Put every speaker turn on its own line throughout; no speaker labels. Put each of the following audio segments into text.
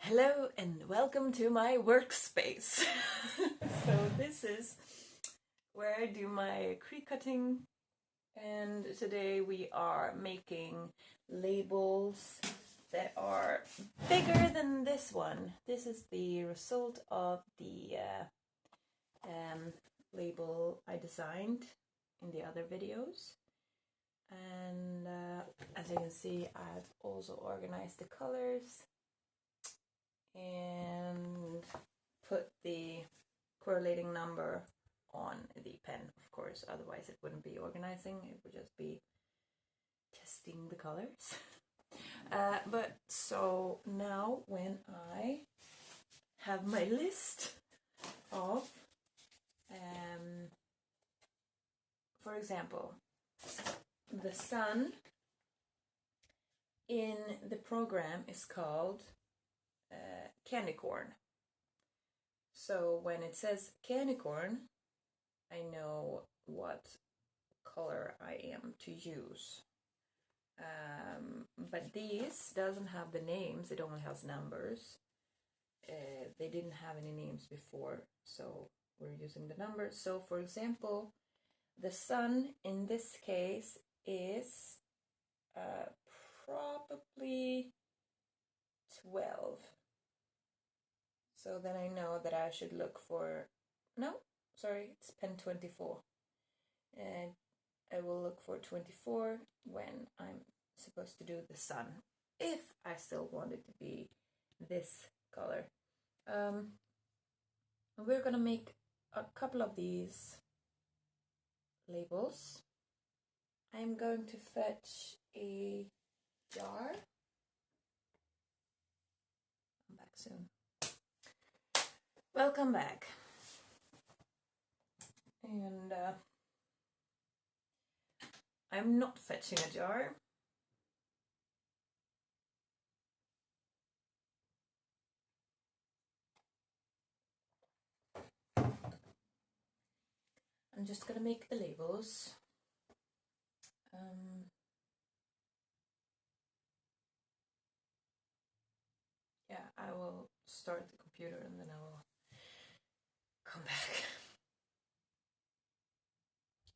Hello and welcome to my workspace. So this is where I do my Cricut, and today we are making labels that are bigger than this one. This is the result of the label I designed in the other videos. And as you can see, I've also organized the colors and put the correlating number on the pen, of course, otherwise it wouldn't be organizing, it would just be testing the colors. But so now when I have my list of, for example, the sun in the program is called candy corn. So when it says candy corn, I know what color I am to use. But these doesn't have the names, it only has numbers. They didn't have any names before, so we're using the numbers. So for example, the sun in this case is probably 12. So then I know that I should look for, no, sorry, it's pen 24. And I will look for 24 when I'm supposed to do the sun, if I still want it to be this color. We're gonna make a couple of these labels. I'm going to fetch a jar. I'm back soon. Welcome back. And I'm not fetching a jar. I'm just gonna make the labels. Yeah, I will start the computer and then I will come back.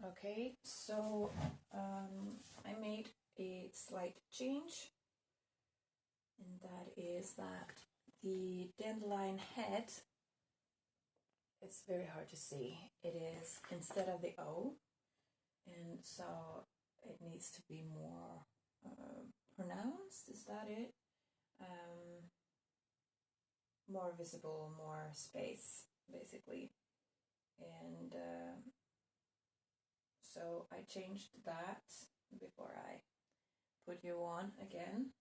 Okay, so I made a slight change, and that is that the dandelion head, it's very hard to see, it is instead of the O, and so it needs to be more pronounced, is that it? More visible, more space, basically. And so I changed that before I put you on again.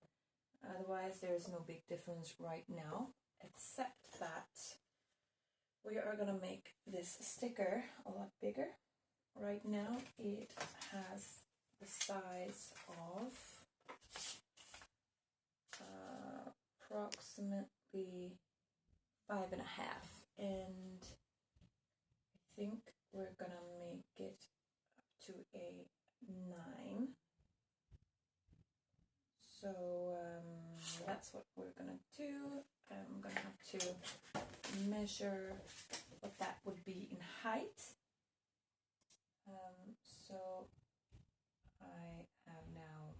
Otherwise there's no big difference right now, except that we are gonna make this sticker a lot bigger. Right now it has the size of approximately 5.5, and I think we're gonna make it up to a 9. So that's what we're gonna do. I'm gonna have to measure what that would be in height. So I have now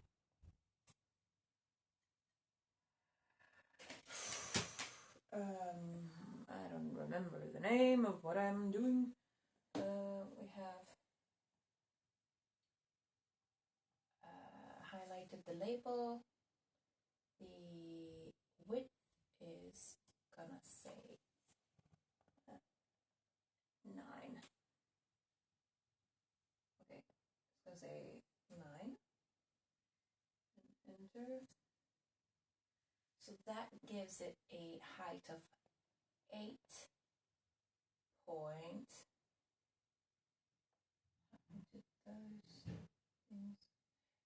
I don't remember the name of what I'm doing. We have highlighted the label. The width is gonna say 9. Okay, it's gonna say 9. And enter. So that gives it a height of 8 point.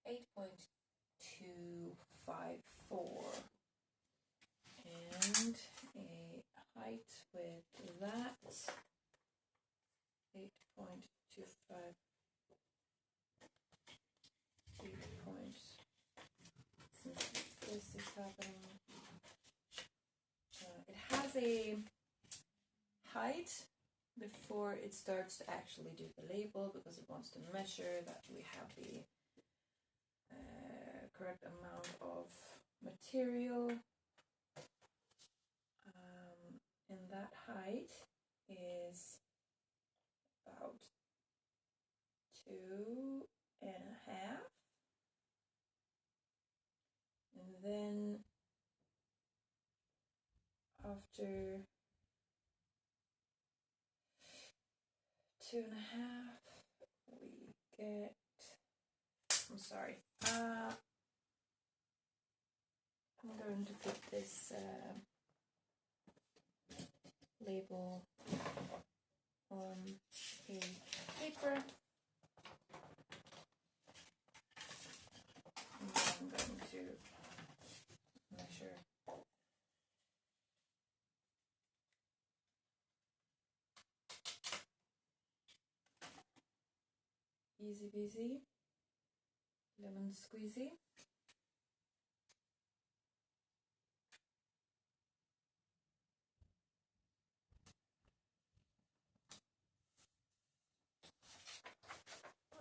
8.254, and a height with that 8.25, 8 points. Since this is happening, has a height before it starts to actually do the label, because it wants to measure that we have the correct amount of material. And that height is about 2.5. And then after 2.5, we get, I'm sorry, I'm going to put this label on a paper, and then I'm going to measure easy peasy, lemon squeezy.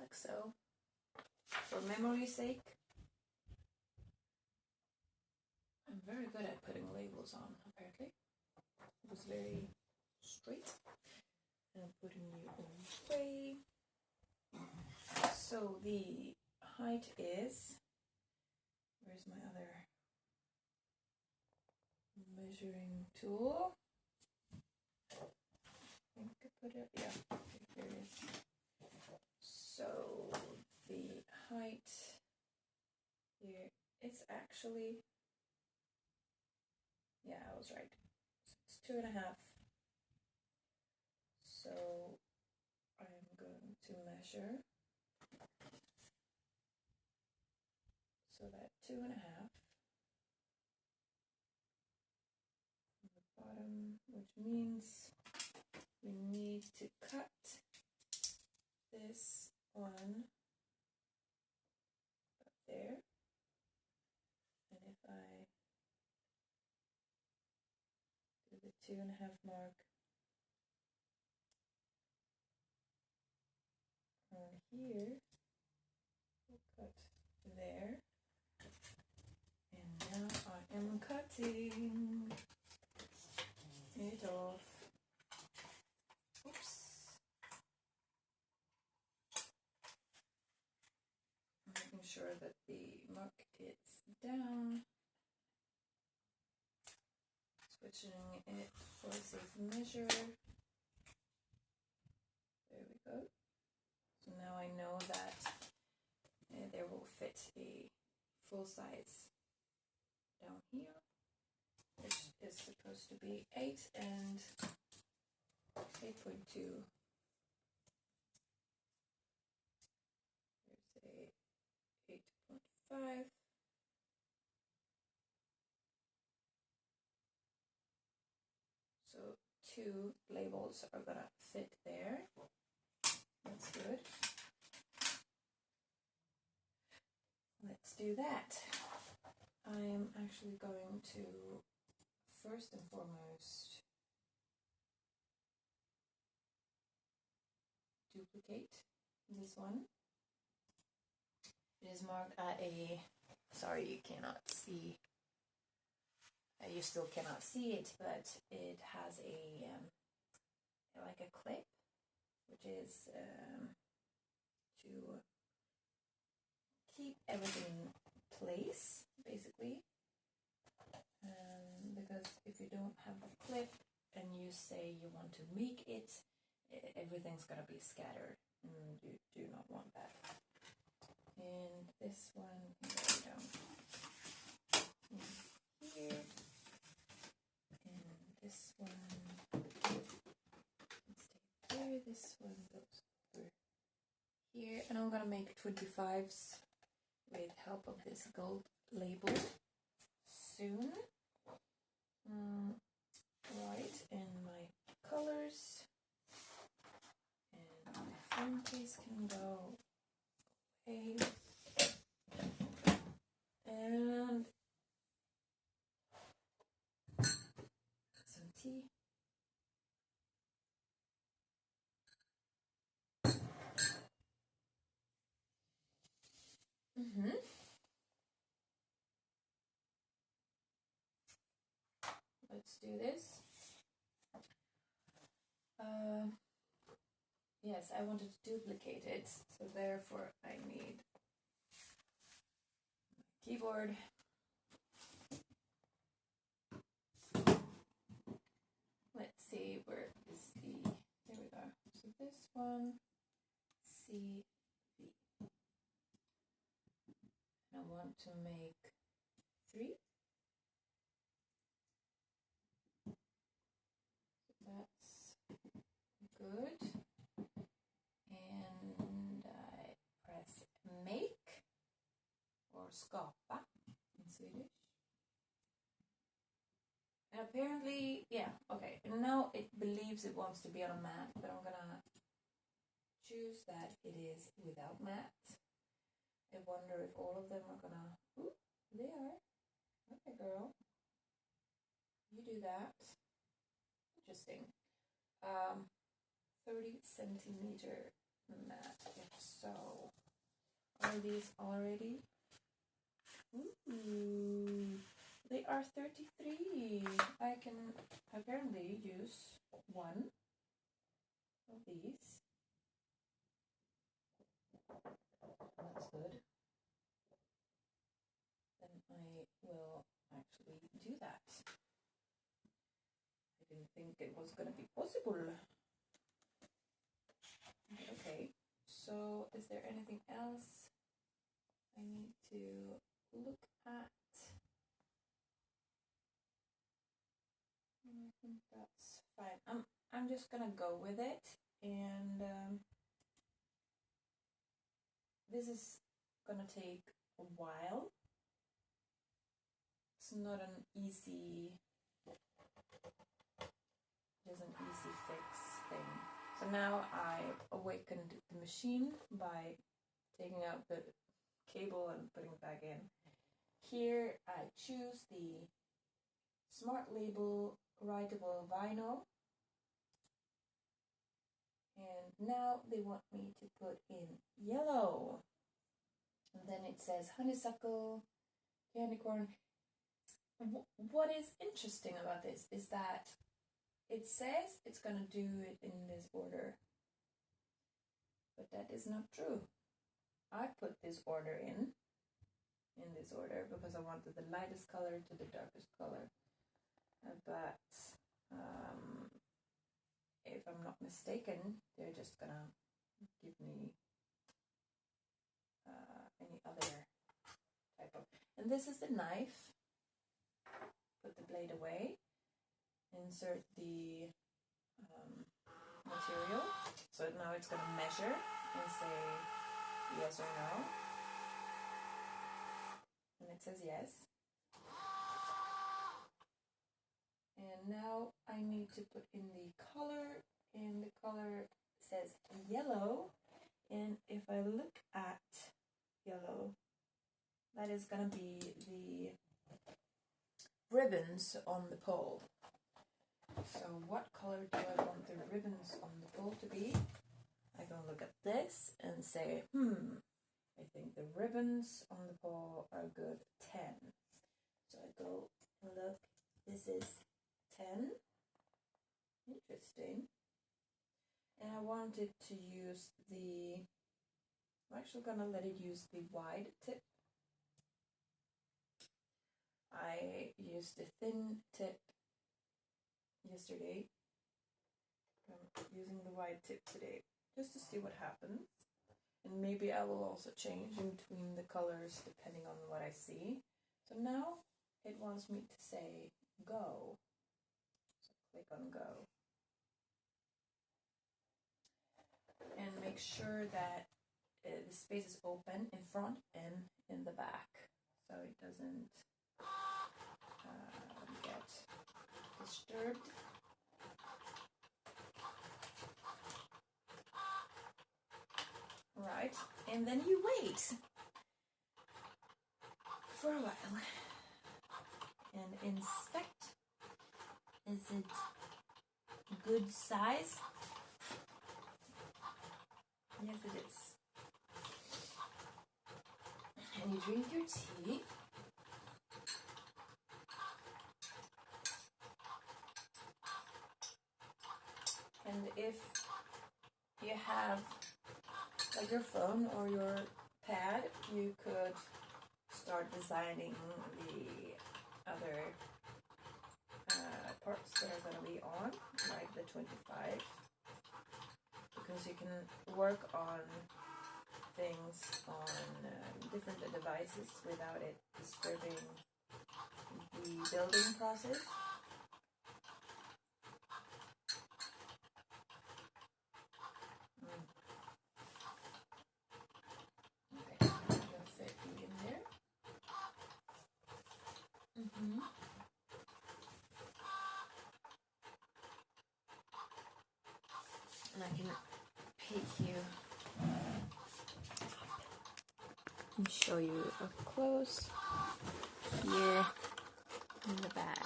Like so. For memory's sake, I'm very good at putting labels on, apparently. It was very straight. And I'm putting you away. So the height is, where's my other measuring tool? I think I put it, yeah, here it is. So the height here, it's actually, yeah, I was right. So it's 2.5. So I'm going to measure. So that 2.5 on the bottom, which means we need to cut this one up there. And if I do the 2.5 mark on here, we'll cut there. And now I am cutting it off. Oops. Making sure that the mark is down. Switching it for a safe measure. There we go. So now I know that there will fit a full size down here, which is supposed to be 8 and 8.2. There's a 8.5. So 2 labels are gonna fit there. That's good. Let's do that. I'm actually going to first and foremost duplicate this one. It is marked at a, sorry you cannot see, you still cannot see it, but it has a like a clip, which is to keep everything in place, basically. Because if you don't have a clip and you say you want to make it, everything's gonna be scattered, and you do not want that. And this one can go down here, and this one can stay there. This one goes over here, and I'm gonna make 25s with help of this gold label soon. Right, and my colors and my phone case can go away. And some pretty. Let's do this. Yes, I wanted to duplicate it, so therefore I need keyboard. Let's see, where is the, there we go. So this one, CV. I want to make 3. That's good. And I press make, or skapa in Swedish. And apparently, yeah, okay. And now it believes it wants to be on a mat, but I'm gonna choose that it is without mat. I wonder if all of them are gonna, ooh, they are. Okay, girl. You do that. Interesting. 30 centimeter mat, if so. Are these already? Ooh, they are 33. I can apparently use one of these. That's good. Then I will actually do that. I didn't think it was going to be possible. Okay, so is there anything else I need to look at? I think that's fine. I'm just gonna go with it, and this is gonna take a while. It's not an easy, just an easy fix thing. So now I awakened the machine by taking out the cable and putting it back in. Here I choose the Smart Label writable vinyl, and now they want me to put in yellow, and then it says honeysuckle, candy corn. What is interesting about this is that it says it's gonna do it in this order, but that is not true. I put this order in this order because I wanted the lightest color to the darkest color. But if I'm not mistaken, they're just gonna give me any other type of. And this is the knife. Put the blade away. Insert the material. So now it's gonna measure and say yes or no. And it says yes. And now I need to put in the color, and the color says yellow. And if I look at yellow, that is gonna be the ribbons on the pole. So what color do I want the ribbons on the pole to be? I go look at this and say, I think the ribbons on the pole are good 10. So I go look, this is 10. Interesting. And I wanted to use I'm actually gonna let it use the wide tip. I used the thin tip yesterday. I'm using the wide tip today just to see what happens. And maybe I will also change in between the colors depending on what I see. So now it wants me to say go. So click on go. And make sure that the space is open in front and in the back, so it doesn't get disturbed. Right, and then you wait for a while and inspect Is it good size? Yes, it is. And you drink your tea. And if you have like your phone or your pad, you could start designing the other parts that are going to be on, like the 25, because you can work on things on different devices without it disturbing the building process. Okay, I'm going to fit you in there. And I can pick you and show you up close here in the back.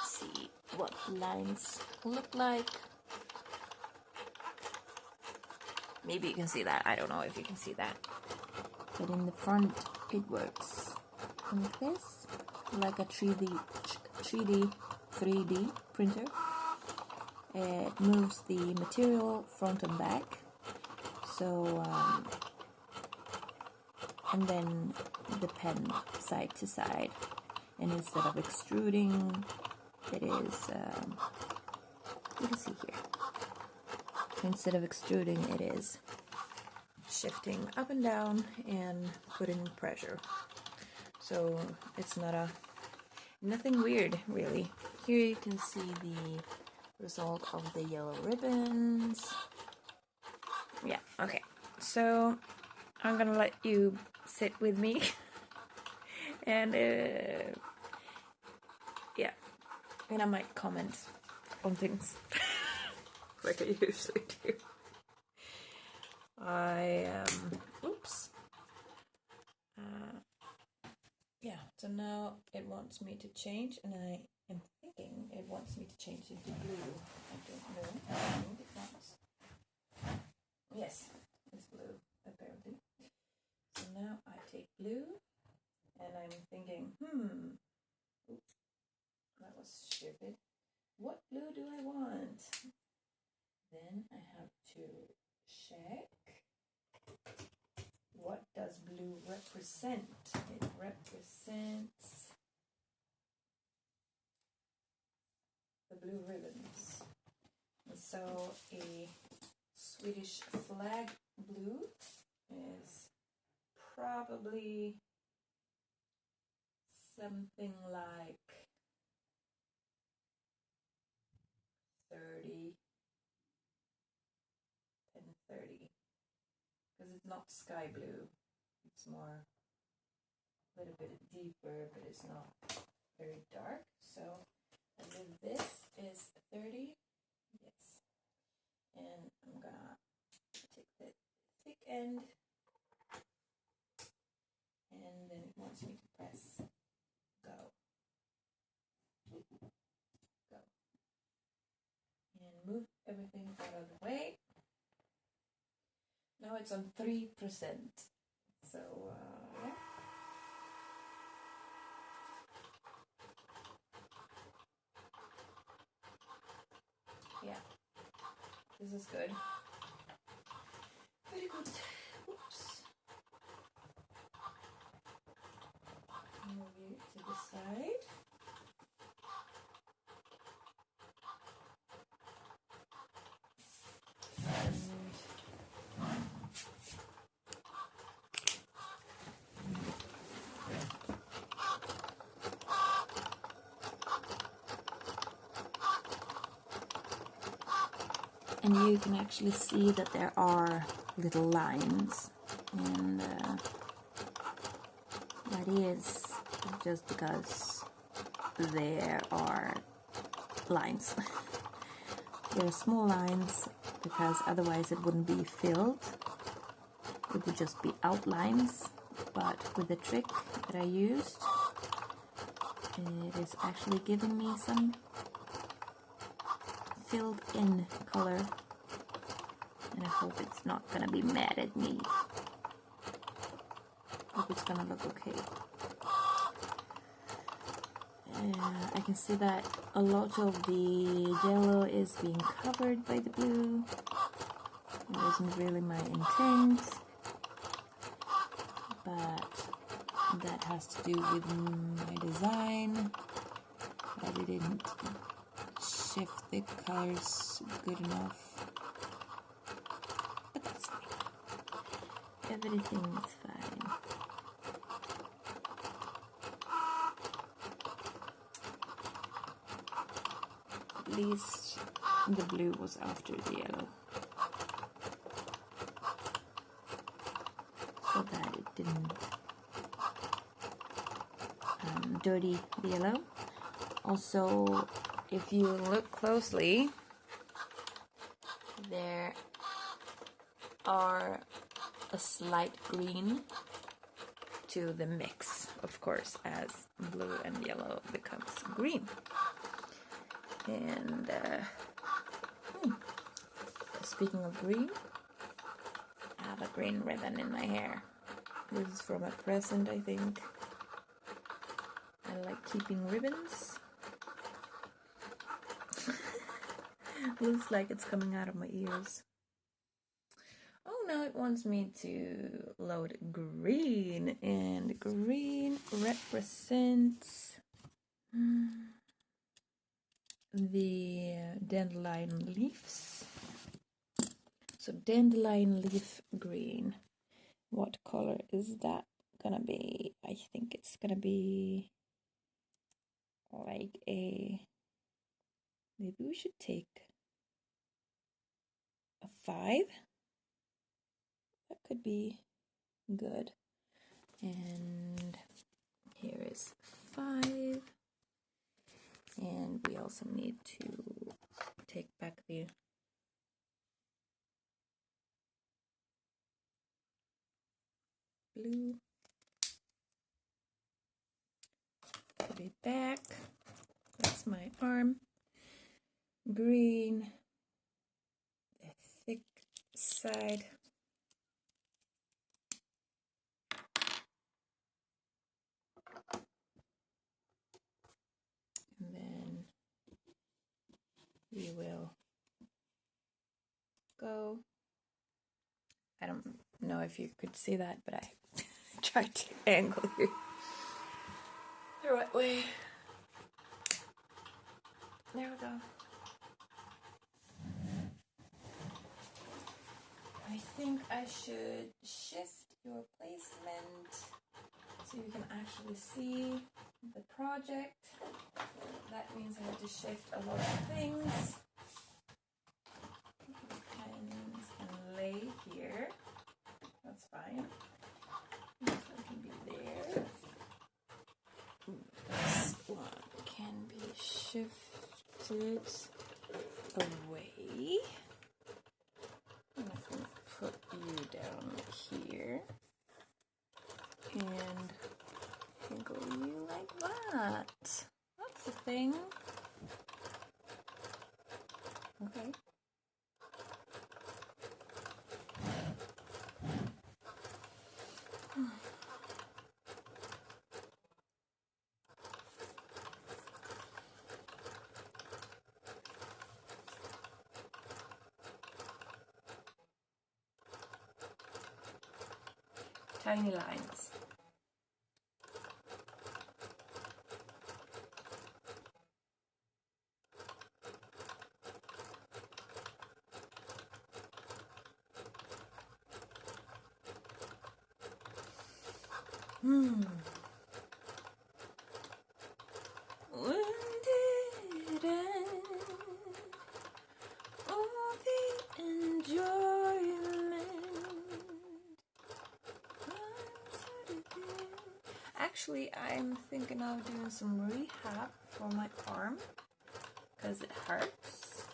See what lines look like. Maybe you can see that. I don't know if you can see that. But in the front, it works like this, like a 3D printer. It moves the material front and back. So, and then the pen side to side. And instead of extruding, it is, you can see here. Instead of extruding, it is shifting up and down and putting pressure. So it's nothing weird, really. Here you can see the result of the yellow ribbons. Yeah, okay. So I'm gonna let you sit with me and yeah, and I might comment on things like I usually do. Oops. Yeah, so now it wants me to change, and I am thinking it wants me to change into blue. I don't know. I think it wants. Yes, it's blue, apparently. So now I take blue, and I'm thinking, oops, that was stupid. What blue do I want? Then I have to check. What does blue represent? It represents the blue ribbons. And so a Swedish flag blue is probably something like 30, 10-30. Because it's not sky blue, it's more a little bit deeper, but it's not very dark. So and then this is 30, yes, and I'm gonna take the thick end, and then it wants me to press go, and move everything out of the way. Now it's on 3%. So, yeah. Yeah. This is good. Very good. Oops. Move it to the side. And you can actually see that there are little lines, and that is just because there are lines. There are small lines because otherwise it wouldn't be filled, it would just be outlines. But with the trick that I used, it is actually giving me some filled in color, and I hope it's not gonna be mad at me. Hope it's gonna look okay. I can see that a lot of the yellow is being covered by the blue. It wasn't really my intent, but that has to do with my design. I didn't shift the colors good enough, but that's fine. Everything is fine. At least the blue was after the yellow, so that it didn't dirty the yellow. Also, if you look closely, there are a slight green to the mix, of course, as blue and yellow becomes green. And speaking of green, I have a green ribbon in my hair. This is from a present, I think. I like keeping ribbons. Looks like it's coming out of my ears. Oh, now it wants me to load green, and green represents the dandelion leaves. So dandelion leaf green. What color is that gonna be? I think it's gonna be like a, maybe we should take a 5. That could be good. And here is 5. And we also need to take back the blue. Put it back. That's my arm. Green. The thick side. And then we will go. I don't know if you could see that, but I tried to angle you the right way. There we go. I think I should shift your placement so you can actually see the project. That means I have to shift a lot of things. Pens and lay here. That's fine. This one can be there. This one can be shifted away. I'm going to put you down here and angle you like that. That's the thing. Okay. Tiny lines. When did it end? All the enjoyment. Actually, I'm thinking of doing some rehab for my arm because it hurts.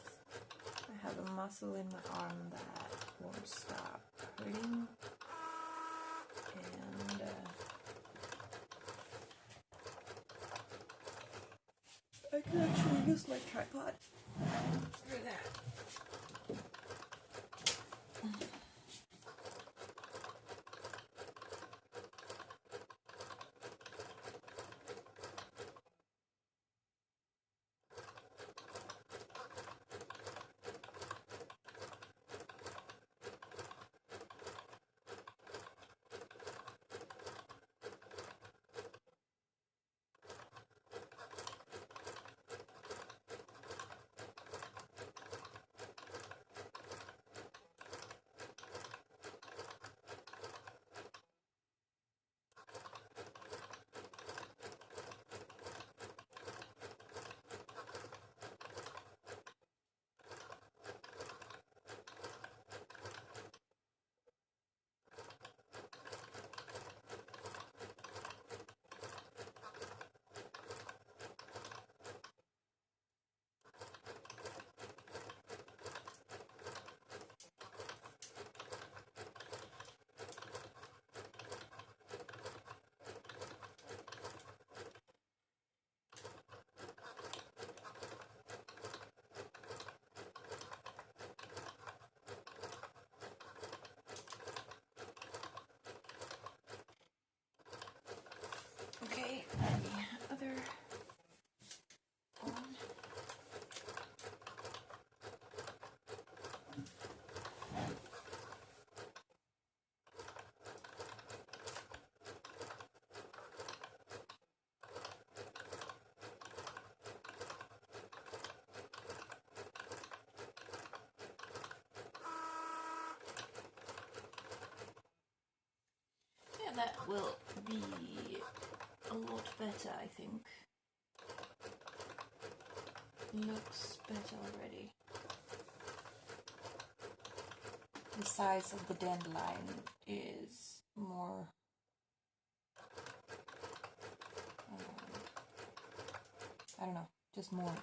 I have a muscle in my arm that won't stop hurting. And I can actually use my tripod for that. Okay, the other one. Yeah, that will be a lot better, I think. Looks better already. The size of the dandelion is more I don't know, just more.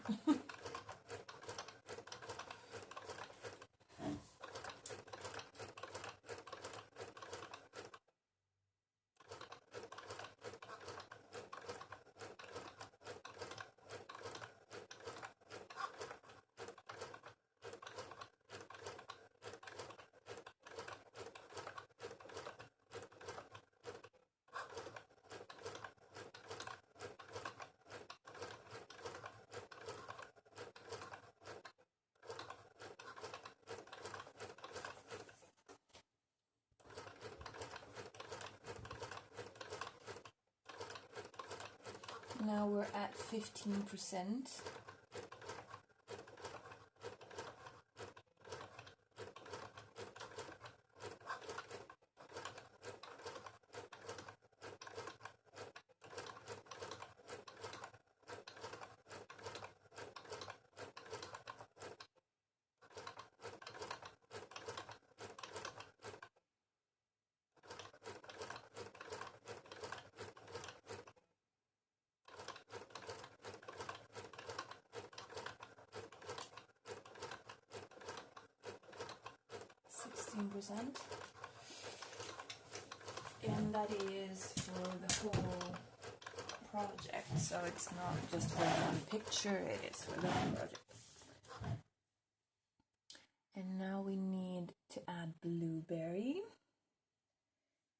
Now we're at 15%. And that is for the whole project, so it's not just for one picture, it is for the whole project. And now we need to add blueberry.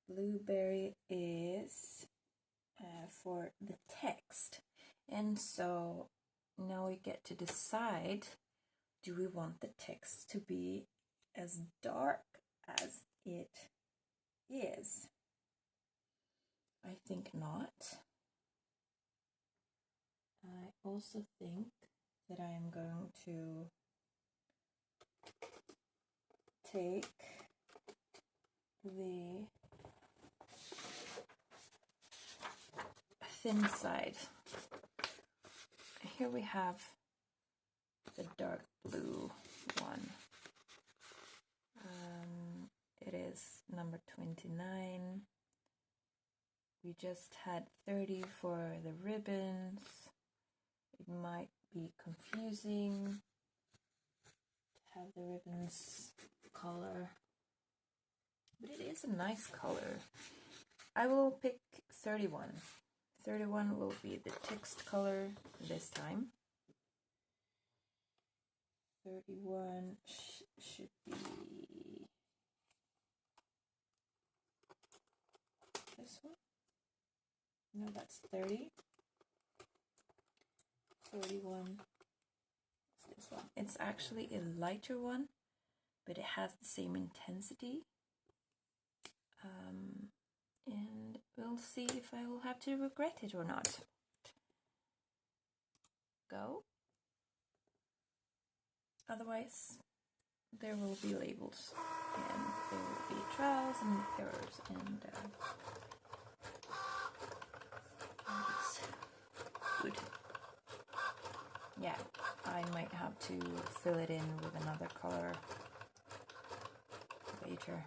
Blueberry is for the text, and so now we get to decide, do we want the text to be as dark as it is? I think not. I also think that I am going to take the thin side. Here we have the dark blue one. It is number 29. We just had 30 for the ribbons. It might be confusing to have the ribbons color, but it is a nice color. I will pick 31. 31 will be the text color this time. 31 should be this one. No, that's 30. 31 is this one. It's actually a lighter one, but it has the same intensity. And we'll see if I will have to regret it or not. Go. Otherwise, there will be labels, and there will be trials and errors, and it's good. Yeah, I might have to fill it in with another color later,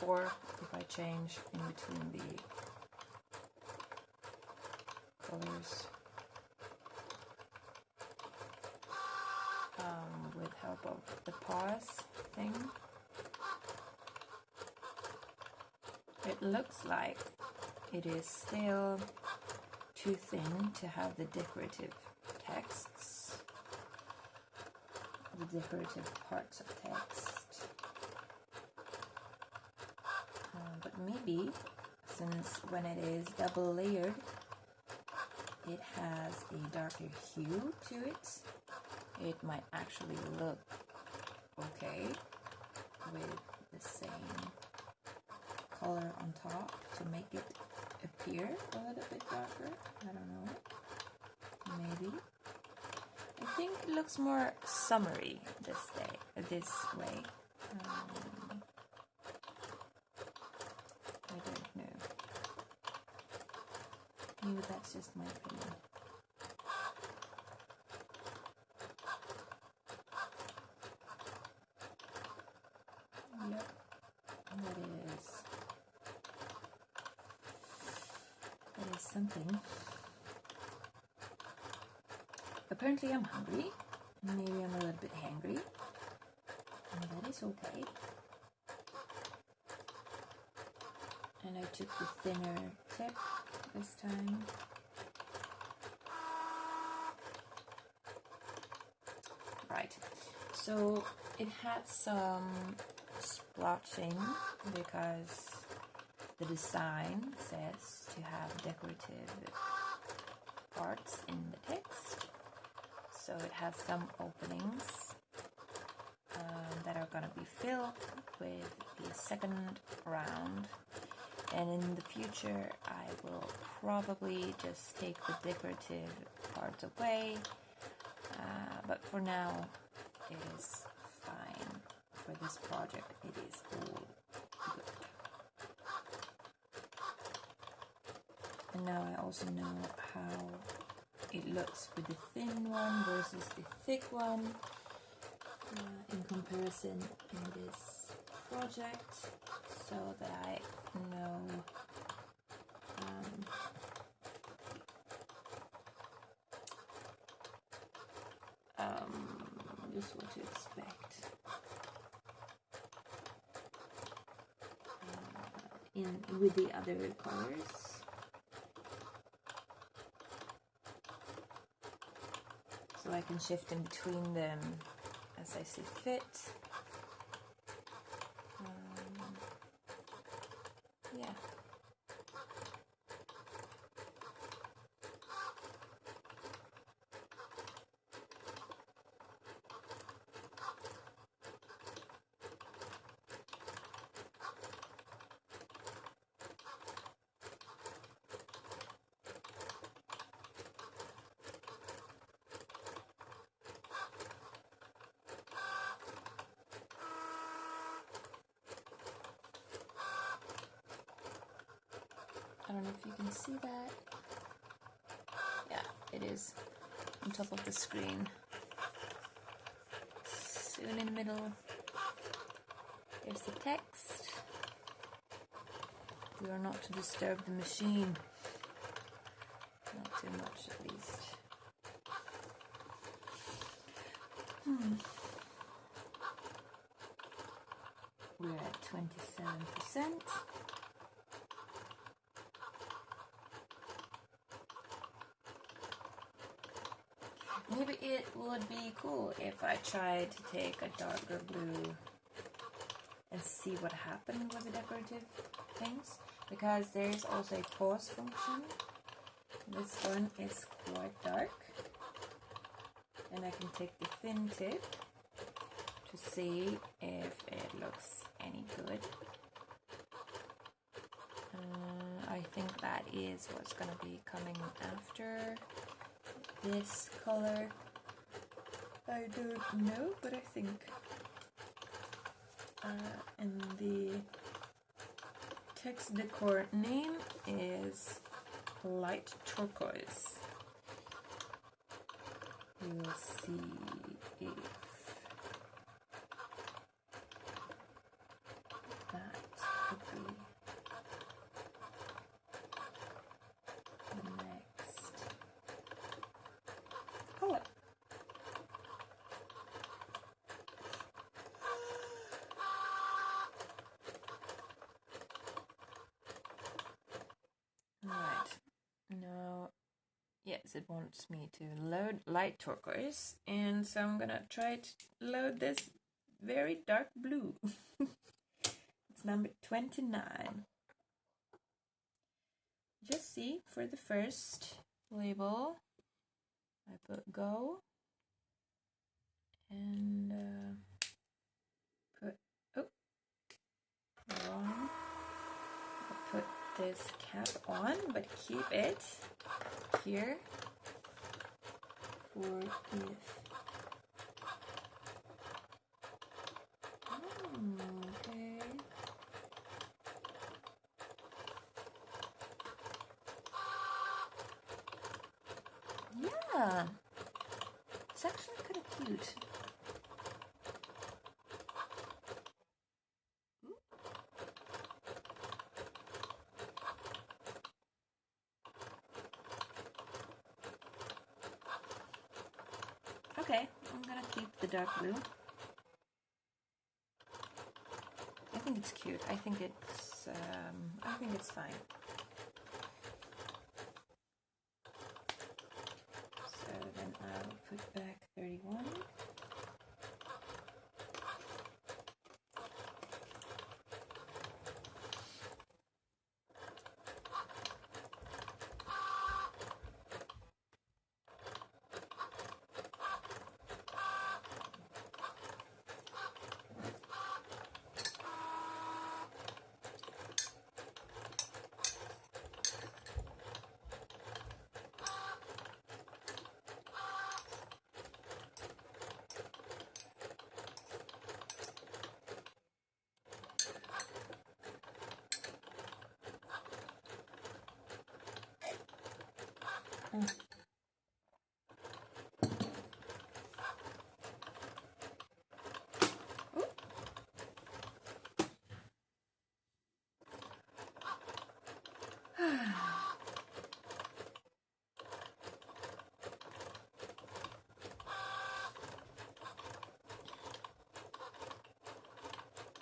or if I change in between the colors with help of the pause thing. It looks like it is still too thin to have the decorative texts, the decorative parts of text. But maybe, since when it is double layered, it has a darker hue to it, it might actually look okay with the same color on top to make it appear a little bit darker. I don't know. Maybe. I think it looks more summery this way. I don't know. Maybe that's just my opinion. Yep, that is something. Apparently I'm hungry. Maybe I'm a little bit hangry. And that is okay. And I took the thinner tip this time. Right. So it had some splotching because the design says to have decorative parts in the text. So it has some openings that are going to be filled with the second round. And in the future, I will probably just take the decorative parts away. But for now, it is fine. For this project, it is all good. And now I also know how it looks with the thin one versus the thick one in comparison in this project, so that I know just what to expect with the other colors. So I can shift in between them as I see fit. Yeah. I don't know if you can see that. Yeah, it is on top of the screen. Soon in the middle, there's the text. We are not to disturb the machine. Not too much, at least. We're at 27%. Maybe it would be cool if I tried to take a darker blue and see what happened with the decorative things, because there's also a pause function. This one is quite dark, and I can take the thin tip to see if it looks any good. I think that is what's going to be coming after this color. I don't know, but I think and the text decor name is light turquoise. We'll see if that could be the next color. Now, yes, it wants me to load light turquoise, and so I'm gonna try to load this very dark blue. It's number 29. Just see, for the first label, I put go, and put, oh, wrong. I'll put this cap on, but keep it here for if. Okay. Yeah, it's actually kind of cute. Okay, I'm gonna keep the dark blue. I think it's cute. I think it's fine. So then I'll put back 31.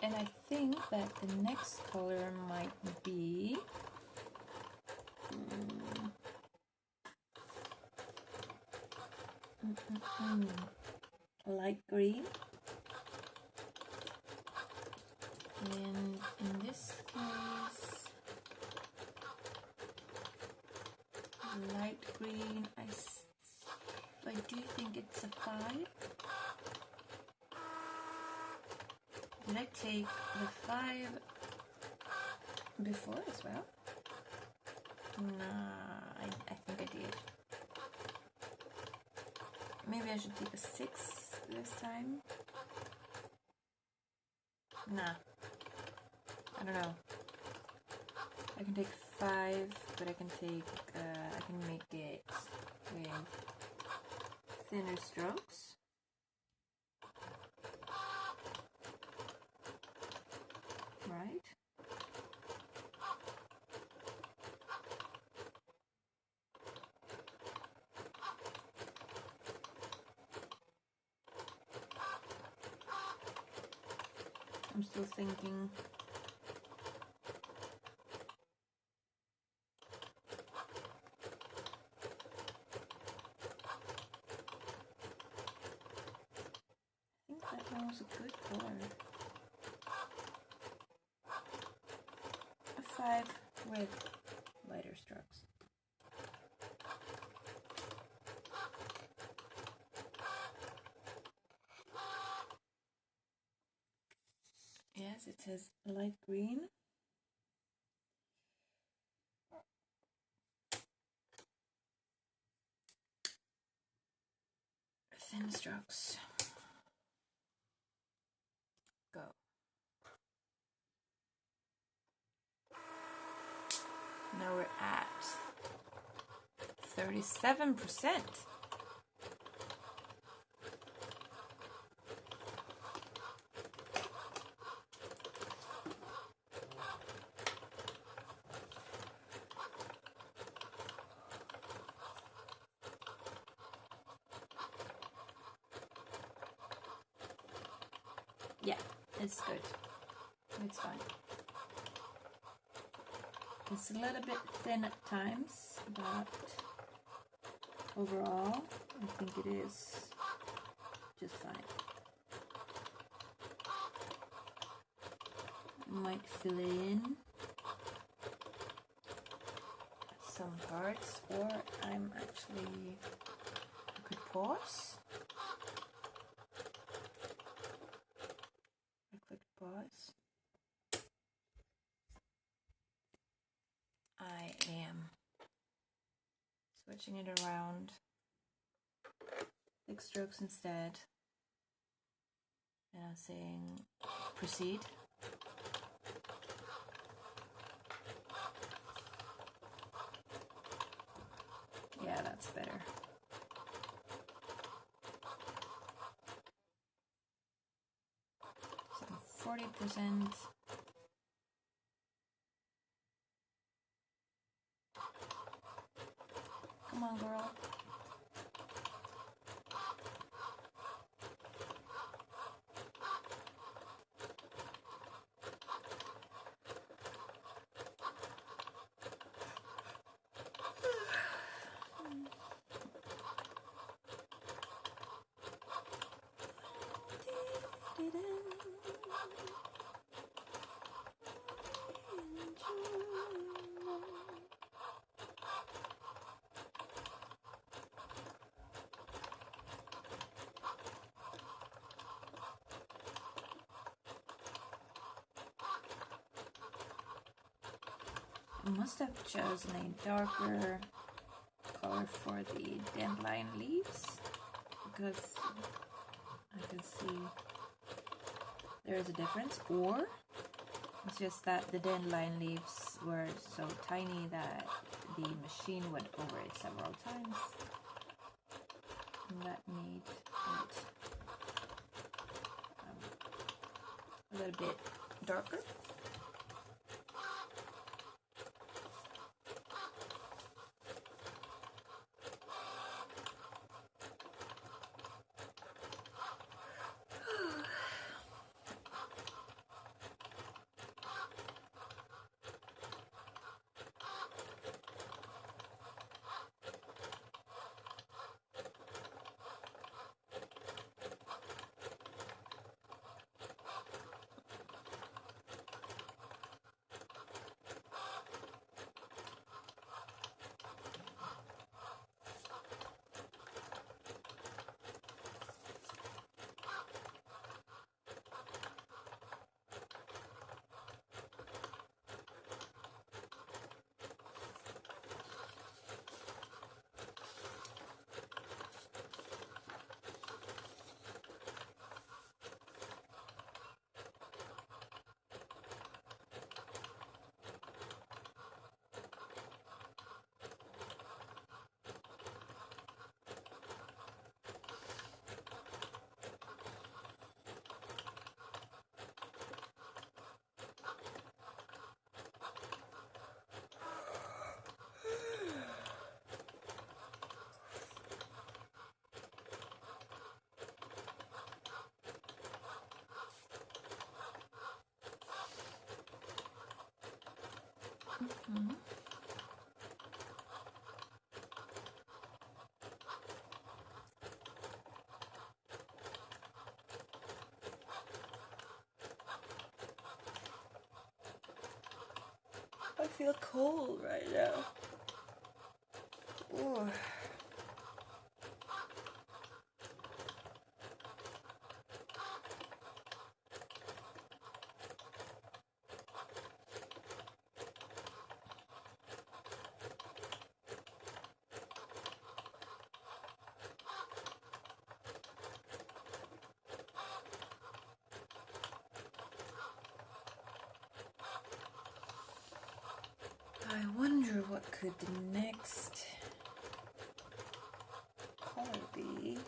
And I think that the next color might be light green. And in this case, light green, I do think it's a 5. Did I take the 5 before as well? Nah, I think I did. Maybe I should take a 6 this time. Nah, I don't know. I can take 5, but I can make it with thinner strokes. Right? I'm still thinking. was a good color. A 5 with lighter strokes. Yes, it says light green. Thin strokes. Go. Now we're at 37%. Yeah, it's good. It's fine. It's a little bit thin at times, but overall, I think it is just fine. I might fill in some parts, or I could pause. I click pause. I am switching it around, 6 strokes instead, and I'm saying proceed. Yeah, that's better. So 40%. Come on, girl. I must have chosen a darker color for the dandelion leaves, because I can see there's a difference, or it's just that the dandelion leaves were so tiny that the machine went over it several times, and that made it a little bit darker. Mm-hmm. feel cold right now. Ooh. I wonder what could the next color be.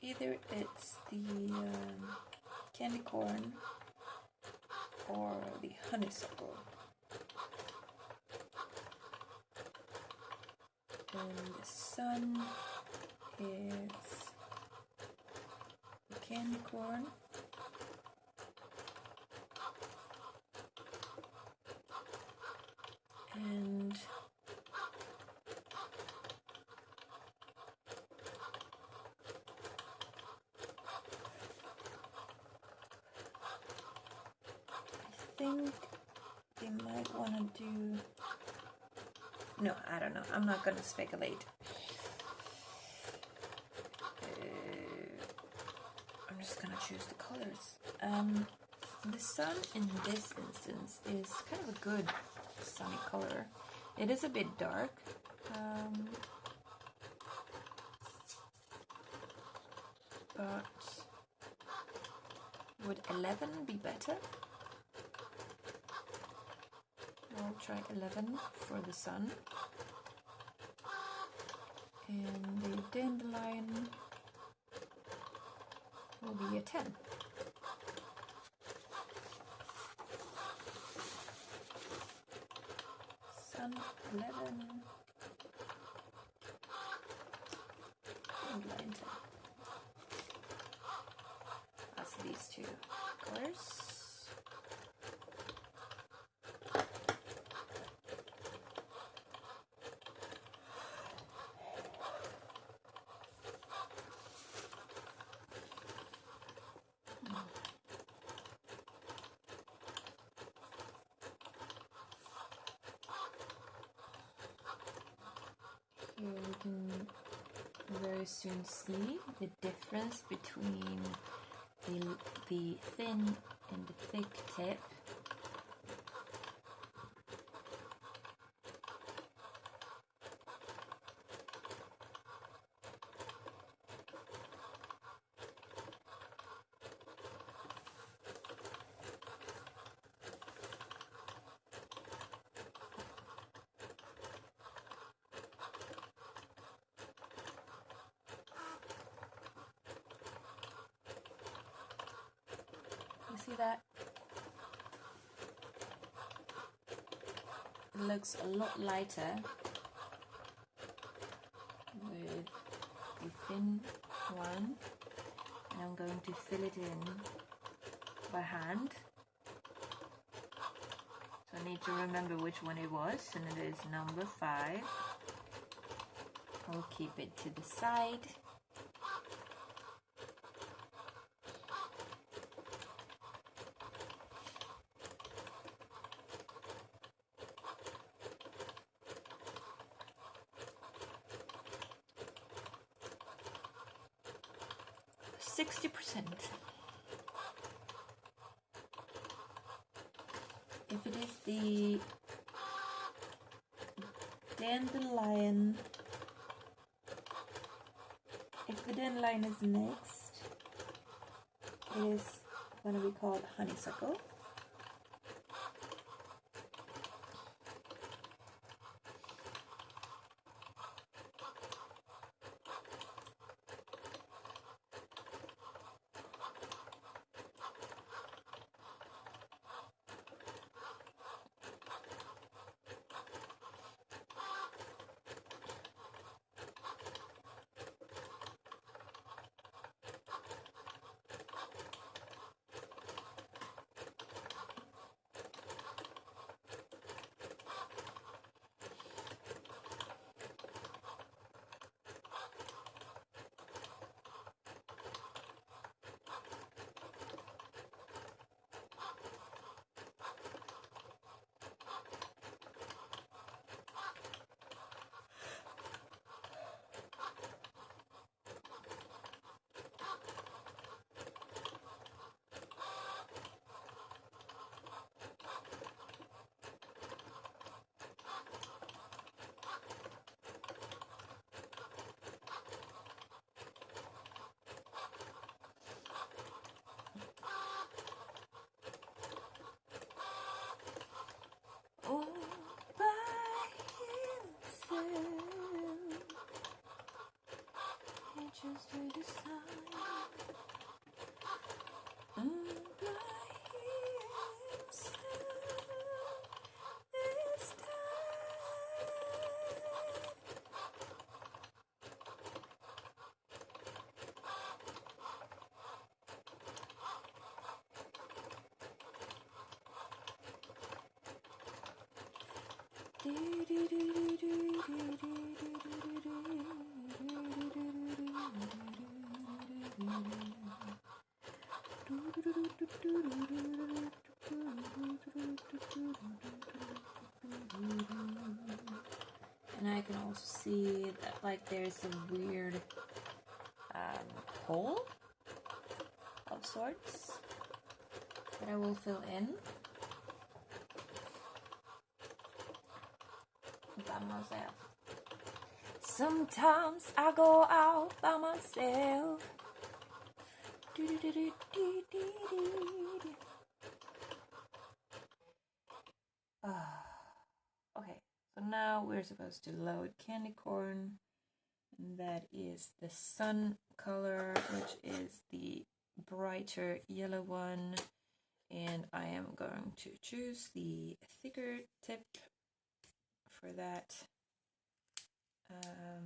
Either it's the candy corn or the honeysuckle. And the sun is the candy corn. And I think they might want to do... No, I don't know. I'm not going to speculate. I'm just going to choose the colors. The sun in this instance is kind of a good sunny color. It is a bit dark. But would 11 be better? I'll try 11 for the sun. And the dandelion will be a 10. Sun 11. Dandelion 10. That's these two colors. Here we can very soon see the difference between the thin and the thick tip. See that? It looks a lot lighter with the thin one, and I'm going to fill it in by hand. So I need to remember which one it was, and it is number 5. I'll keep it to the side. If it is the dandelion, if the dandelion is next, it is going to be called honeysuckle. just to decide. This time. And I can also see that like there's a weird hole of sorts that I will fill in by myself. Sometimes I go out by myself. Okay, so now we're supposed to load candy corn, and that is the sun color, which is the brighter yellow one, and I am going to choose the thicker tip for that. Here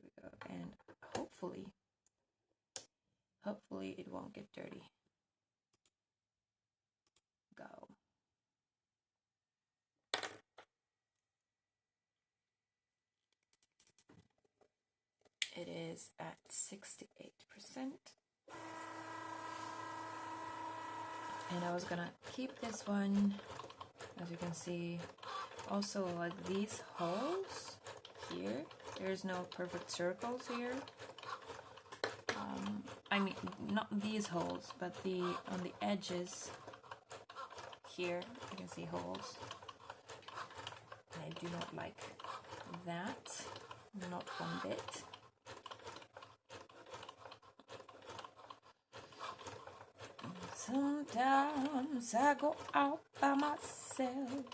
we go, and hopefully it won't get dirty. Go. It is at 68%. And I was gonna keep this one, as you can see. Also, like these holes here, there's no perfect circles here. I mean, not these holes, but on the edges here, you can see holes. I do not like that, not one bit. Sometimes I go out by myself.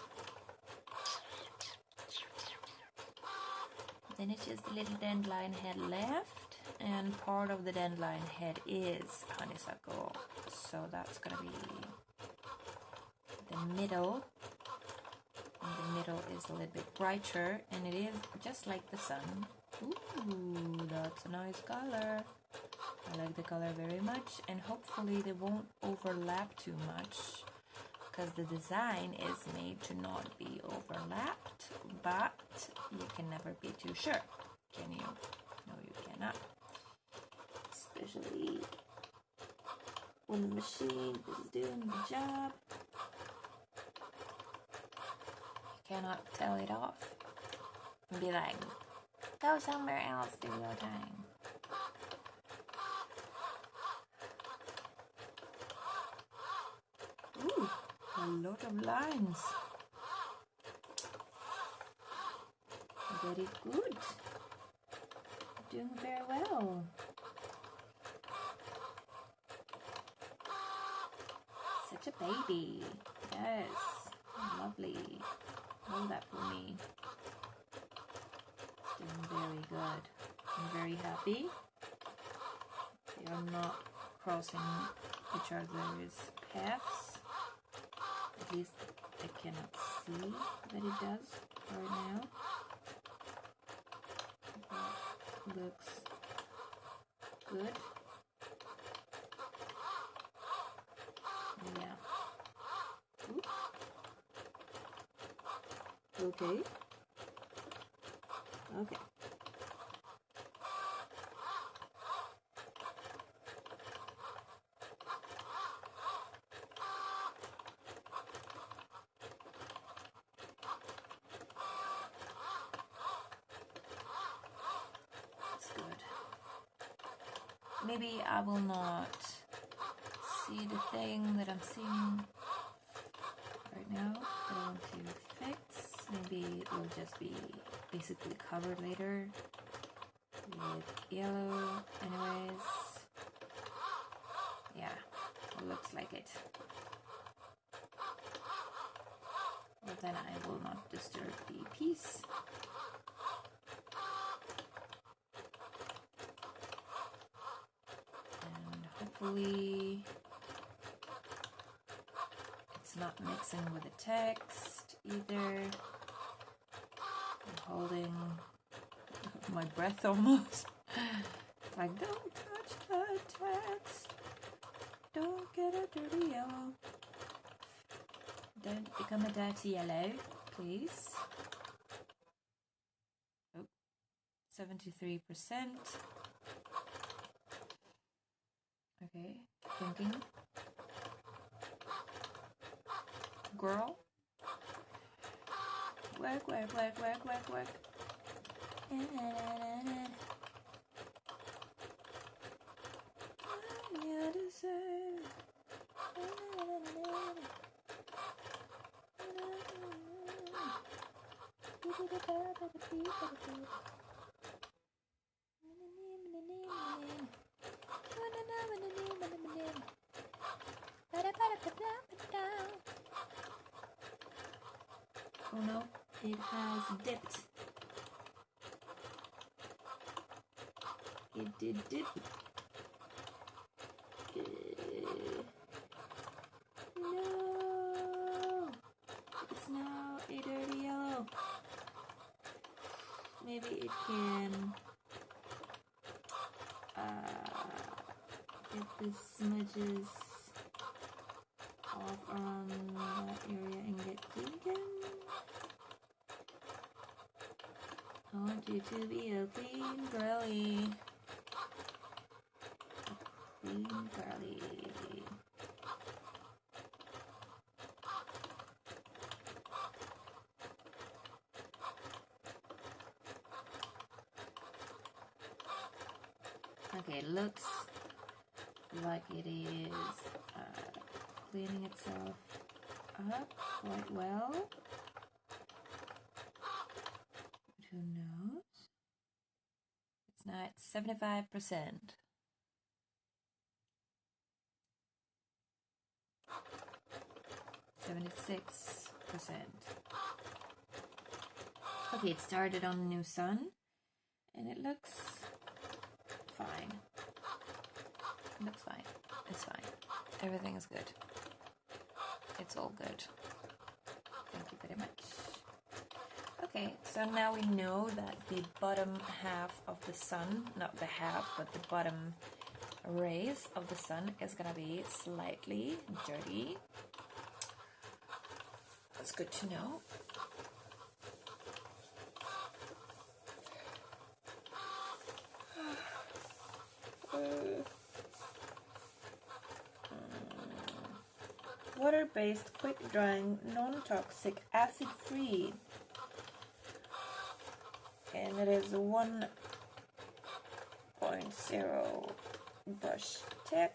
Then it's just a little dandelion head left, and part of the dandelion head is honeysuckle. So that's gonna be the middle. And the middle is a little bit brighter, and it is just like the sun. Ooh, that's a nice color. I like the color very much, and hopefully they won't overlap too much, because the design is made to not be overlapped, but you can never be too sure, can you? No, you cannot. Especially when the machine is doing the job. You cannot tell it off and be like, go somewhere else, do your thing. Ooh, a lot of lines. Very good. Doing very well. Such a baby. Yes. Lovely. Hold that for me. Doing very good. I'm very happy. They are not crossing each other's paths. At least I cannot see that it does right now. That looks good. Yeah. Oops. Okay. Okay. Maybe I will not see the thing that I'm seeing right now that I want to fix. Maybe it will just be basically covered later with yellow anyways. Yeah, it looks like it. But then I will not disturb the piece. Hopefully it's not mixing with the text either. I'm holding my breath almost. It's like, don't touch the text. Don't get a dirty yellow. Don't become a dirty yellow, please. Oh, 73%. Okay, thinking. Girl. Work, work, work, work, work, work. Oh no, it has dipped. It did dip. No! It's now a dirty yellow. Maybe it can get the smudges off on that area and get clean again. I want you to be a clean girly. A clean girly. Okay, it looks like it is cleaning itself up quite well. But who knows? It's now at 75%. Okay, it started on the new sun, and it looks fine. It looks fine. It's fine. Everything is good. It's all good. Thank you very much. Okay, so now we know that the bottom half of the sun, not the half, but the bottom rays of the sun is gonna be slightly dirty. That's good to know. Water-based, quick-drying, non-toxic, acid-free. And it is a 1.0 brush tip.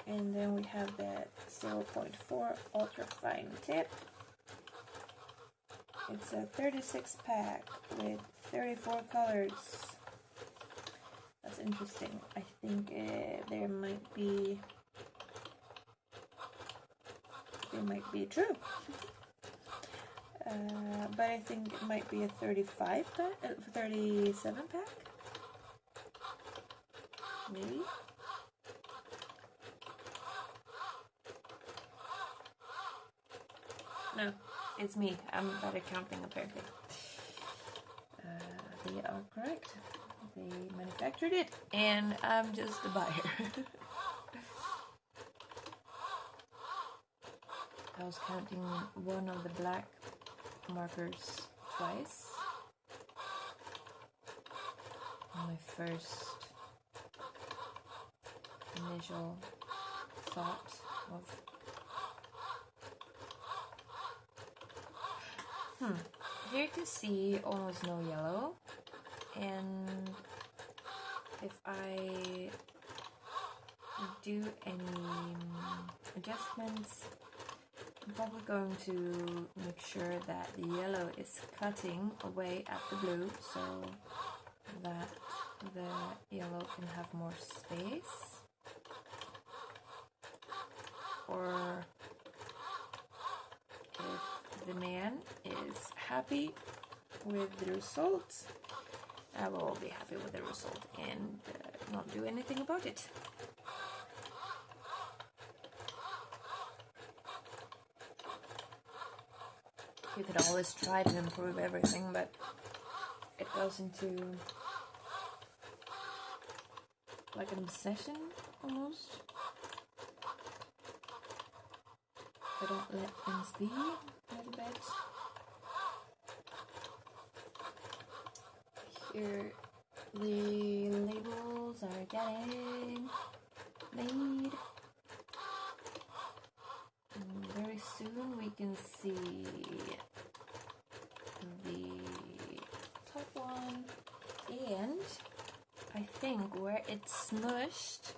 And then we have the 0.4 ultra-fine tip. It's a 36 pack with 34 colors. That's interesting. I think there might be true. But I think it might be a 37 pack. Maybe. No, it's me. I'm bad at counting apparently. They are correct. They manufactured it, and I'm just a buyer. I was counting one of the black markers twice. My first initial thought of here you can see almost no yellow, and if I do any adjustments, I'm probably going to make sure that the yellow is cutting away at the blue so that the yellow can have more space. Or if the man is happy with the result, I will be happy with the result and not do anything about it. You could always try to improve everything, but it goes into like an obsession almost. I don't let things be a little bit. Here the labels are getting made. And very soon we can see the top one, and I think where it's smushed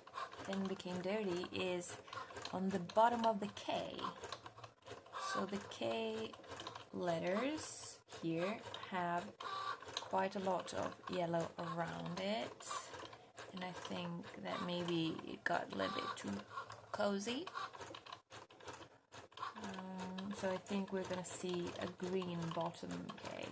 and became dirty is on the bottom of the K. So the K letters here have quite a lot of yellow around it, and I think that maybe it got a little bit too cozy. So I think we're gonna see a green bottom K.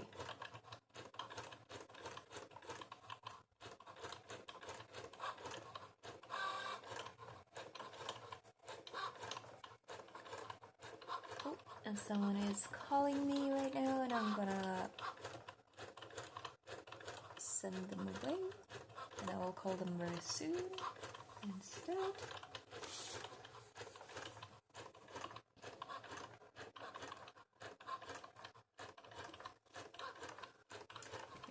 Oh, and someone is calling me right now, and I'm gonna send them away, and I will call them very soon instead.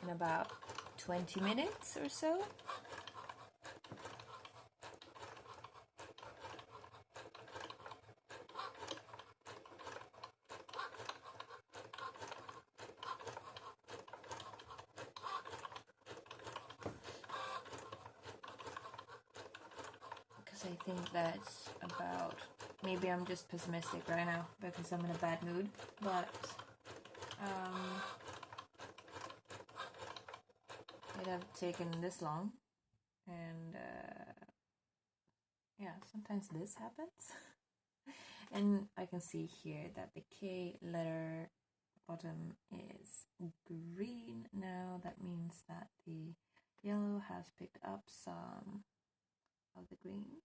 In about 20 minutes or so. Because I think that's about, maybe I'm just pessimistic right now because I'm in a bad mood, but it have taken this long, and yeah, sometimes this happens. And I can see here that the K letter bottom is green now. That means that the yellow has picked up some of the green,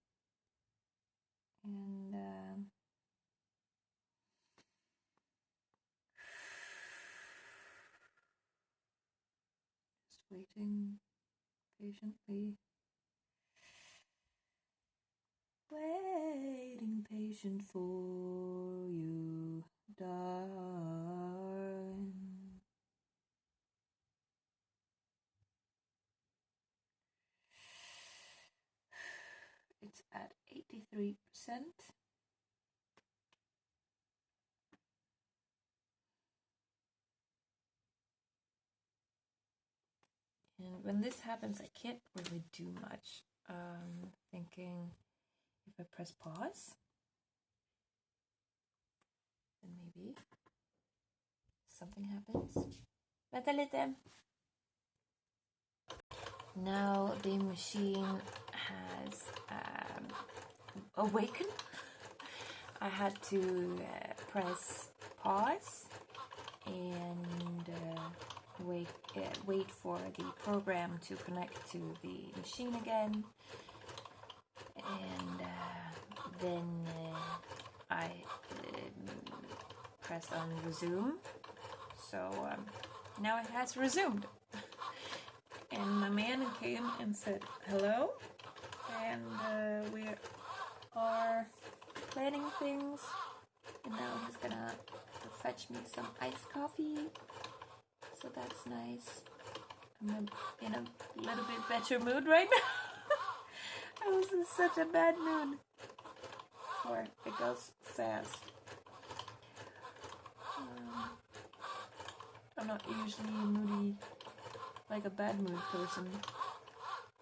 and just waiting patiently. Waiting patient for you, darling. It's at 83%. And when this happens, I can't really do much. Thinking if I press pause, then maybe something happens. Vänta lite. Now the machine has awakened. I had to press pause and wait for the program to connect to the machine again, and then I press on resume. So now it has resumed, and my man came and said hello, and we are planning things, and now he's gonna fetch me some iced coffee, so that's nice. I'm in a little bit better mood right now. I was in such a bad mood. Or it goes fast. I'm not usually moody, like a bad mood person.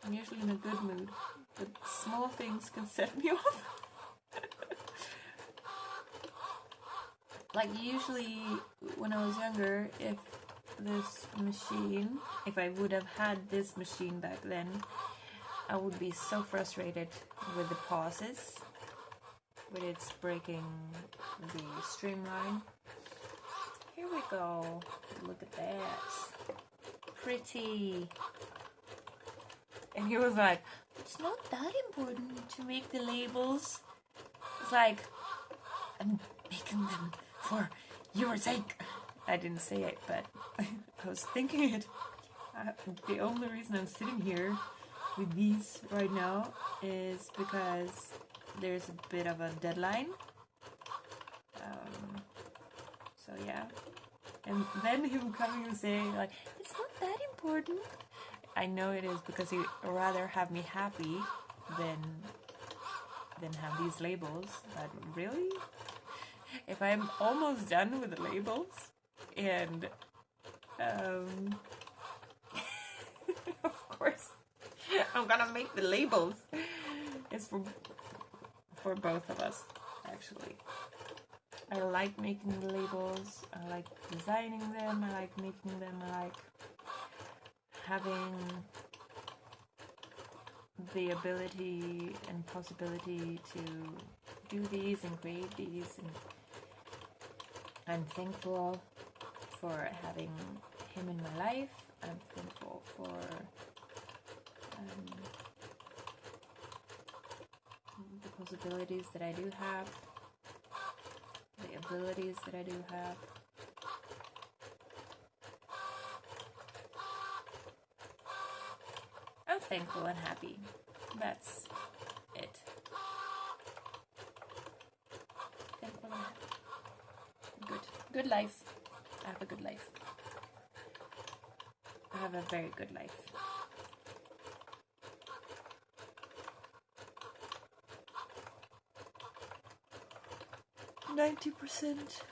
I'm usually in a good mood, but small things can set me off. Like usually when I was younger, if I would have had this machine back then, I would be so frustrated with the pauses, with its breaking the streamline. Here we go. Look at that. Pretty. And he was like, it's not that important to make the labels. It's like, I'm making them for your sake.
I didn't say it, but I was thinking it. The only reason I'm sitting here with these right now is because there's a bit of a deadline. So yeah. And then him coming and saying like, it's not that important. I know it is, because he'd rather have me happy than have these labels. But really? If I'm almost done with the labels and of course I'm gonna make the labels. It's for both of us, actually. I like making the labels, I like designing them, I like making them, I like having the ability and possibility to do these and create these, and I'm thankful for having him in my life. I'm thankful for the possibilities that I do have, the abilities that I do have. I'm thankful and happy. That's it. Thankful and happy. Good life. I have a good life. I have a very good life. %.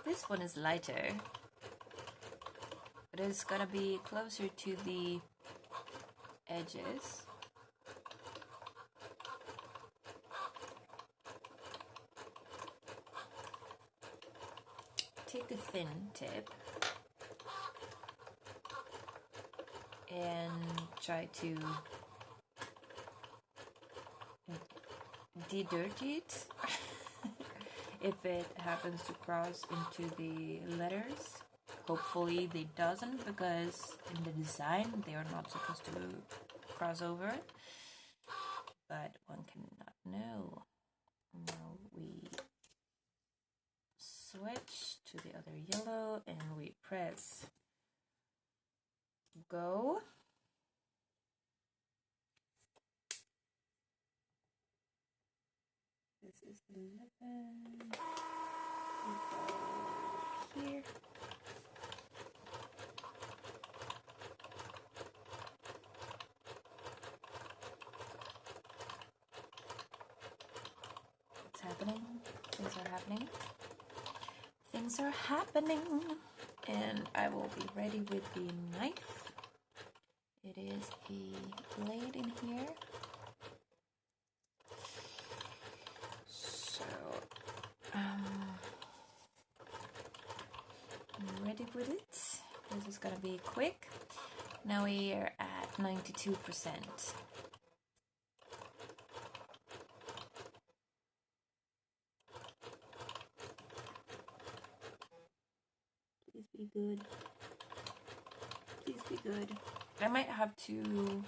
This one is lighter. It is gonna be closer to the edges. Take the thin tip and try to de-dirty it if it happens to cross into the letters. Hopefully they doesn't, because in the design they are not supposed to cross over, but one cannot know. Now we switch to the other yellow and we press go. This is 11. We go here. What's happening? Things are happening. Things are happening. And I will be ready with the knife. It is a blade in here. So I'm ready with it. This is gonna be quick. Now we are at 92%. Please be good. Please be good. I might have to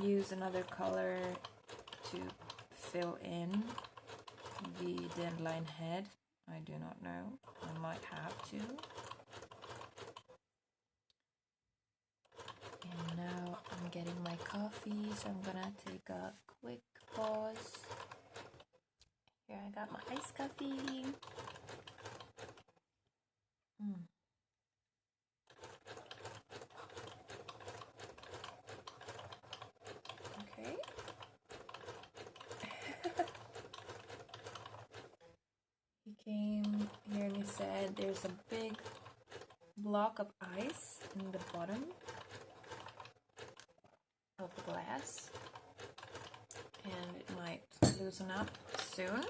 use another color to fill in the dandelion head. I do not know. I might have to. And now I'm getting my coffee, so I'm gonna take a quick pause. Here I got my iced coffee. Okay. He came here and he said there's a big block of ice in the bottom of the glass and it might loosen up soon.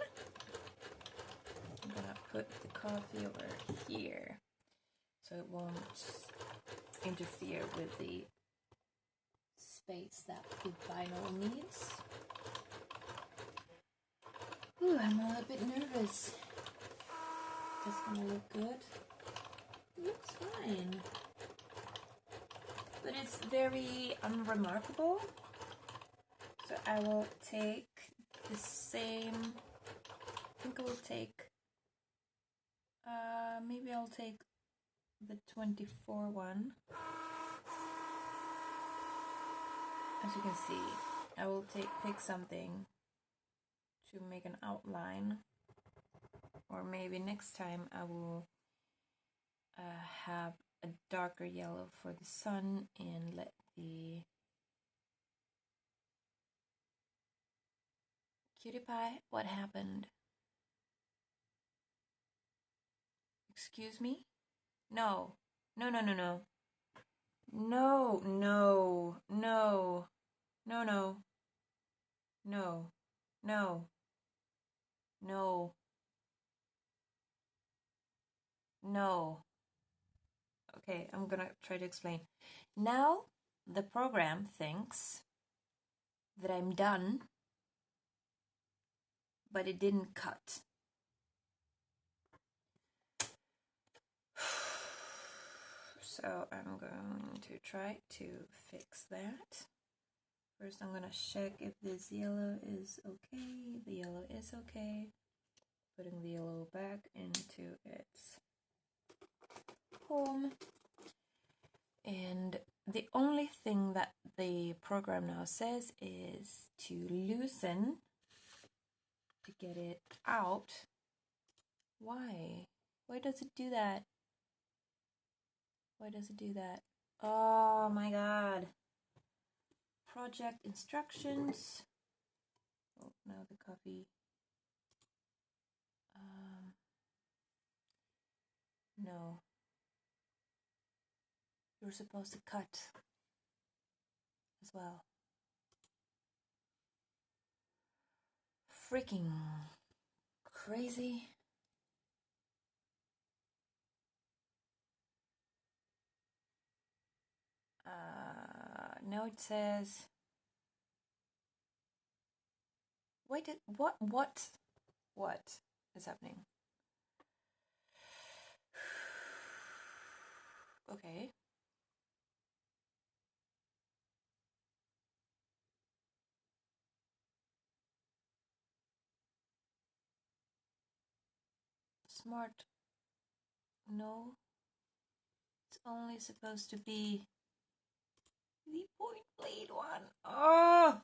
I'm gonna put the coffee over here so it won't interfere with the space that the vinyl needs. Ooh, I'm a little bit nervous. this gonna look good? It looks fine. But it's very unremarkable. So I will take the same, I think I will take, maybe I'll take the 24 one. As you can see, I will pick something to make an outline, or maybe next time I will have a darker yellow for the sun and let the cutie pie, what happened? Excuse me? No. No, no, no, no. No, no, no, no, no, no, no, no, no. Okay, I'm gonna try to explain. Now the program thinks that I'm done, but it didn't cut. So I'm going to try to fix that. First I'm gonna check if this yellow is okay. The yellow is okay. Putting the yellow back into its home. And the only thing that the program now says is to loosen to get it out. Why? Why does it do that? Why does it do that? Oh my god. Project instructions. Oh, now the coffee. No. You're supposed to cut as well. Freaking crazy. Now it says, wait, what is happening? Okay. Smart. No. It's only supposed to be the point blade one. Oh!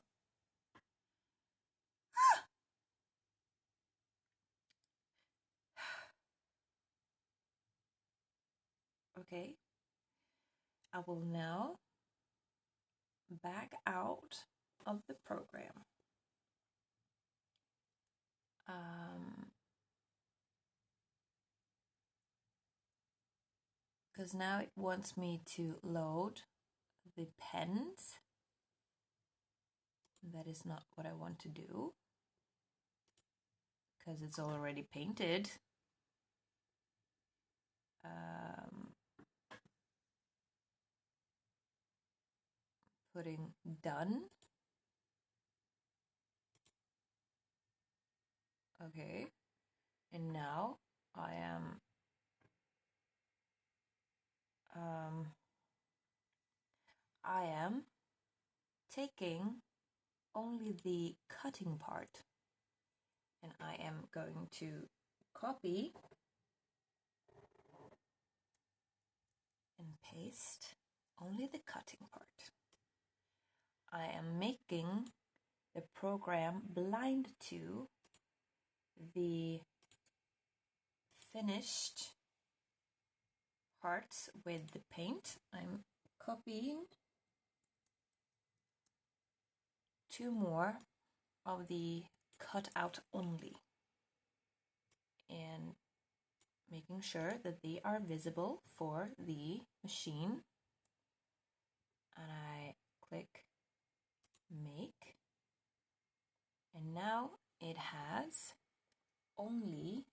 Okay. I will now back out of the program. Because now it wants me to load the pens. That is not what I want to do, because it's already painted. Putting done. Okay, and now I am taking only the cutting part, and I am going to copy and paste only the cutting part. I am making the program blind to the finished parts with the paint. I'm copying 2 more of the cut out only and making sure that they are visible for the machine. And I click make, and now it has only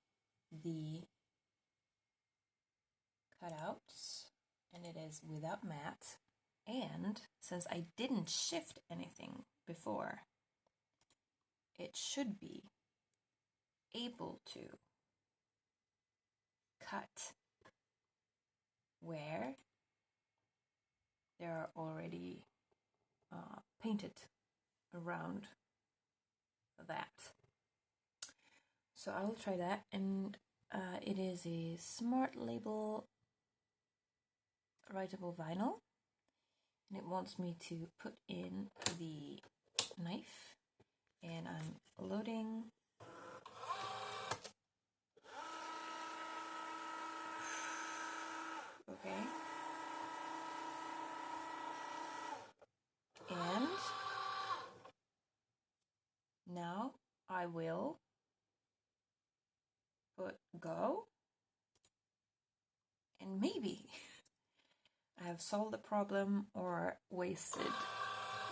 the cutouts and it is without matte. And since I didn't shift anything before, it should be able to cut where they are already painted around that. So I'll try that, and it is a smart label writable vinyl, and it wants me to put in the knife, and I'm loading. Okay. And now I will put go, and maybe I have solved the problem or wasted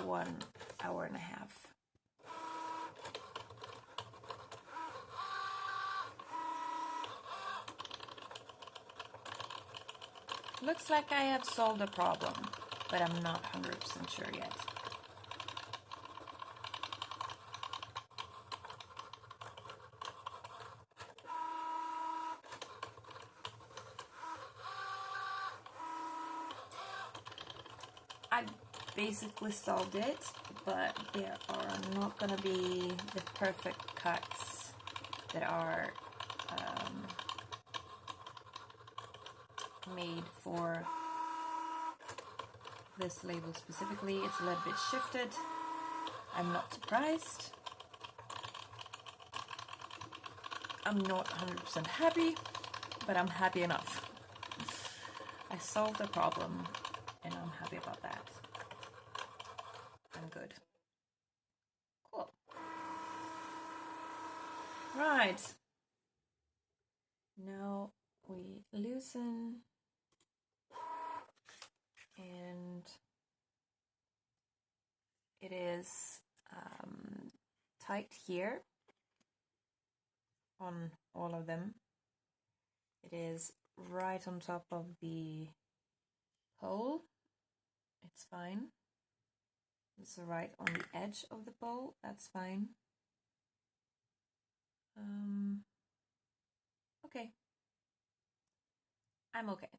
1 hour and a half. Looks like I have solved the problem, but I'm not 100% sure yet. I basically solved it, but there are not going to be the perfect cuts that are made for this label specifically. It's a little bit shifted. I'm not surprised. I'm not 100% happy, but I'm happy enough. I solved the problem, and I'm happy about that. I'm good. Cool. Right. Now we loosen, and it is tight here on all of them. It is right on top of the pole. It's fine. It's right on the edge of the pole. That's fine. Okay. I'm okay.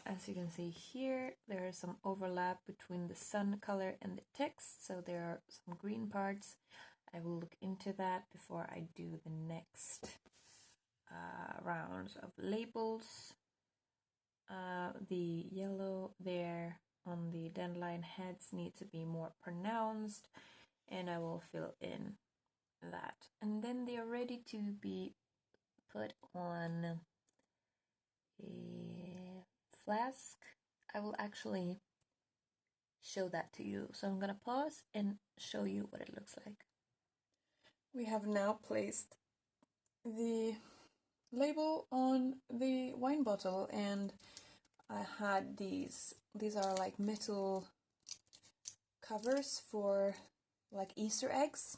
As you can see here, there is some overlap between the sun color and the text, so there are some green parts. I will look into that before I do the next rounds of labels. The yellow there on the dandelion heads need to be more pronounced, and I will fill in that. And then they are ready to be put on a flask. I will actually show that to you. So I'm gonna pause and show you what it looks like. We have now placed the label on the wine bottle, and I had these are like metal covers for like Easter eggs.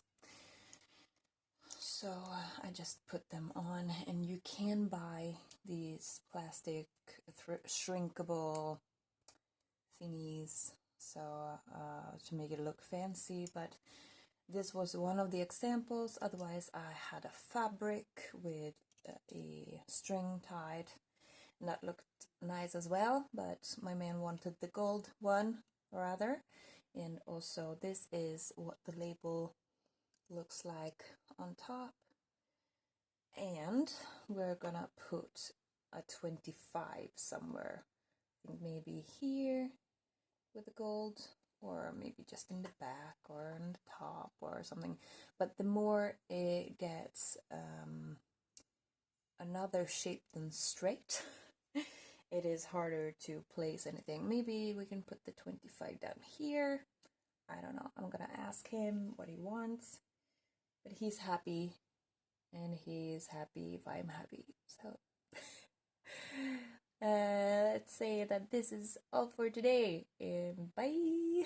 So I just put them on, and you can buy these plastic shrinkable thingies so to make it look fancy, but this was one of the examples. Otherwise I had a fabric with a string tied, and that looked nice as well, but my man wanted the gold one rather. And also this is what the label looks like on top, and we're gonna put a 25 somewhere. I think maybe here with the gold, or maybe just in the back or on the top or something. But the more it gets another shape than straight, it is harder to place anything. Maybe we can put the 25 down here. I don't know. I'm gonna ask him what he wants, but he's happy, and he's happy if I'm happy. So let's say that this is all for today, and bye.